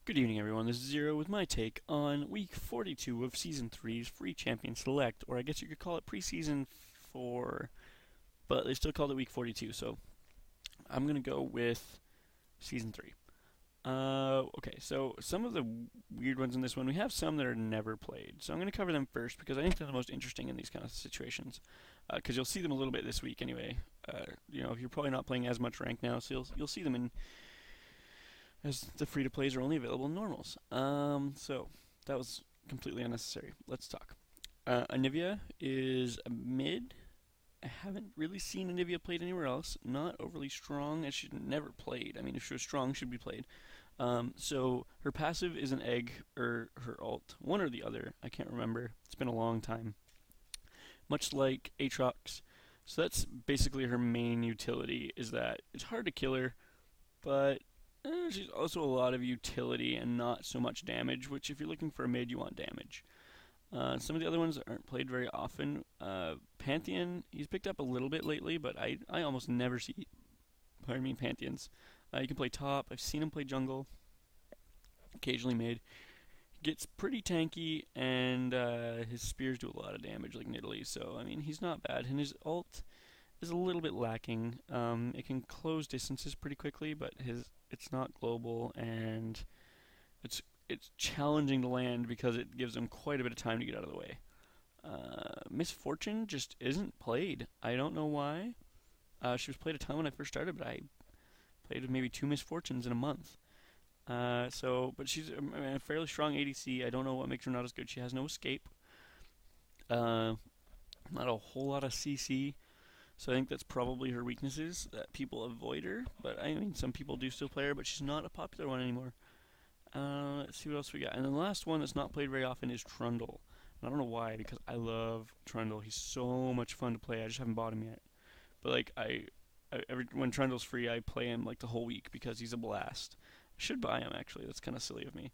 Good evening, everyone. This is Zero with my take on week 42 of Season Three's Free Champion Select, or I guess you could call it Preseason 4, but they still called it week 42, so I'm going to go with Season 3. Okay, so some of the weird ones in this one, we have some that are never played, so I'm going to cover them first because I think they're the most interesting in these kind of situations, because you'll see them a little bit this week anyway. You're probably not playing as much rank now, so you'll see them in as the free-to-plays are only available in normals. So that was completely unnecessary. Let's talk. Anivia is a mid. I haven't really seen Anivia played anywhere else. Not overly strong, as she's never played. I mean, if she was strong, she'd be played. So her passive is an egg, or her ult. One or the other. I can't remember. It's been a long time. Much like Aatrox. So that's basically her main utility, is that it's hard to kill her, but she's also a lot of utility and not so much damage, which if you're looking for a mid, you want damage. Some of the other ones that aren't played very often. Pantheon, he's picked up a little bit lately, but I almost never see, Pantheons. You can play top. I've seen him play jungle, occasionally mid. He gets pretty tanky, and his spears do a lot of damage, like Nidalee, so, I mean, he's not bad. And his ult is a little bit lacking. It can close distances pretty quickly, but it's not global, and it's challenging to land because it gives them quite a bit of time to get out of the way. Misfortune just isn't played. I don't know why. She was played a ton when I first started, but I played maybe 2 Misfortunes in a month. But she's a fairly strong ADC. I don't know what makes her not as good. She has no escape. Not a whole lot of CC. So I think that's probably her weaknesses, that people avoid her. But I mean, some people do still play her, but she's not a popular one anymore. Let's see what else we got. And then the last one that's not played very often is Trundle. And I don't know why, because I love Trundle. He's so much fun to play. I just haven't bought him yet. But like when Trundle's free, I play him like the whole week because he's a blast. I should buy him actually. That's kind of silly of me.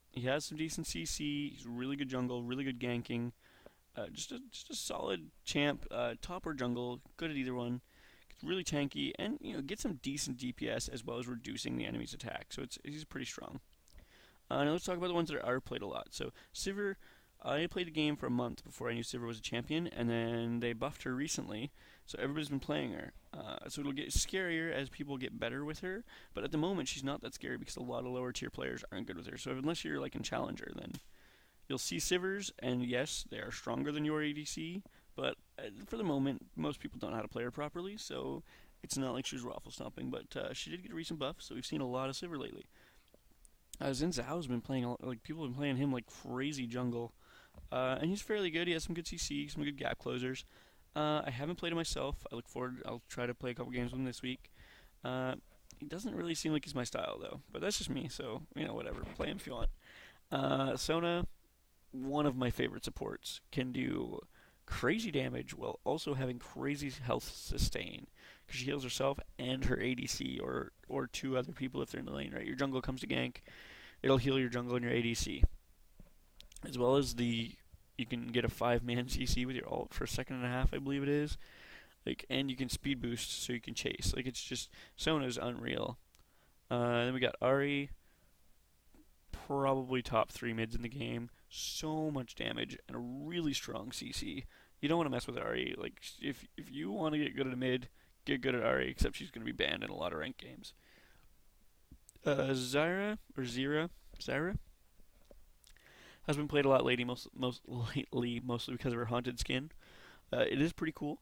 He has some decent CC. He's really good jungle, really good ganking. Just a solid champ, top or jungle, good at either one. Gets really tanky, and gets some decent DPS as well as reducing the enemy's attack. So he's pretty strong. Now let's talk about the ones that are played a lot. So Sivir, I played the game for a month before I knew Sivir was a champion, and then they buffed her recently, so everybody's been playing her. So it'll get scarier as people get better with her, but at the moment she's not that scary because a lot of lower tier players aren't good with her. So unless you're like in Challenger, then you'll see Sivers, and yes, they are stronger than your ADC, but for the moment, most people don't know how to play her properly, so it's not like she's raffle stomping, but she did get a recent buff, so we've seen a lot of Sivir lately. Zhao's been playing, people have been playing him like crazy jungle, and he's fairly good. He has some good CC, some good gap closers. I haven't played him myself. I'll try to play a couple games with him this week. He doesn't really seem like he's my style, though, but that's just me, so, whatever. Play him if you want. Sona, one of my favorite supports, can do crazy damage while also having crazy health sustain, because she heals herself and her ADC, or 2 other people if they're in the lane, right? Your jungle comes to gank, it'll heal your jungle and your ADC. As well as you can get a 5-man CC with your ult for a second and a half, I believe it is. And you can speed boost so you can chase. It's just, Sona's unreal. Then we got Ahri, probably top 3 mids in the game. So much damage and a really strong CC. You don't want to mess with Ahri. If you want to get good at a mid, get good at Ahri, except she's going to be banned in a lot of ranked games. Zyra has been played a lot lately, mostly because of her haunted skin. It is pretty cool.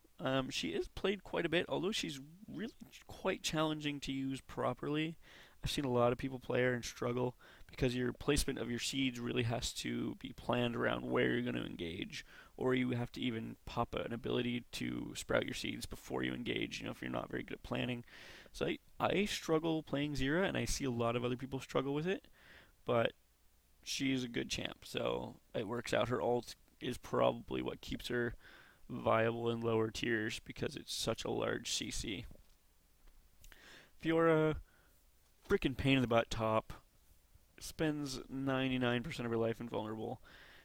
She is played quite a bit, although she's really quite challenging to use properly. I've seen a lot of people play her and struggle because your placement of your seeds really has to be planned around where you're going to engage, or you have to even pop an ability to sprout your seeds before you engage, if you're not very good at planning. So I struggle playing Zyra, and I see a lot of other people struggle with it, but she's a good champ, so it works out. Her ult is probably what keeps her viable in lower tiers because it's such a large CC. Fiora, freaking pain in the butt top, spends 99% of her life invulnerable,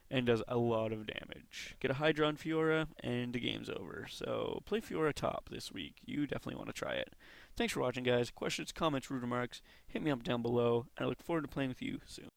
and does a lot of damage. Get a Hydra on Fiora, and the game's over. So play Fiora top this week. You definitely want to try it. Thanks for watching, guys. Questions, comments, rude remarks, hit me up down below, and I look forward to playing with you soon.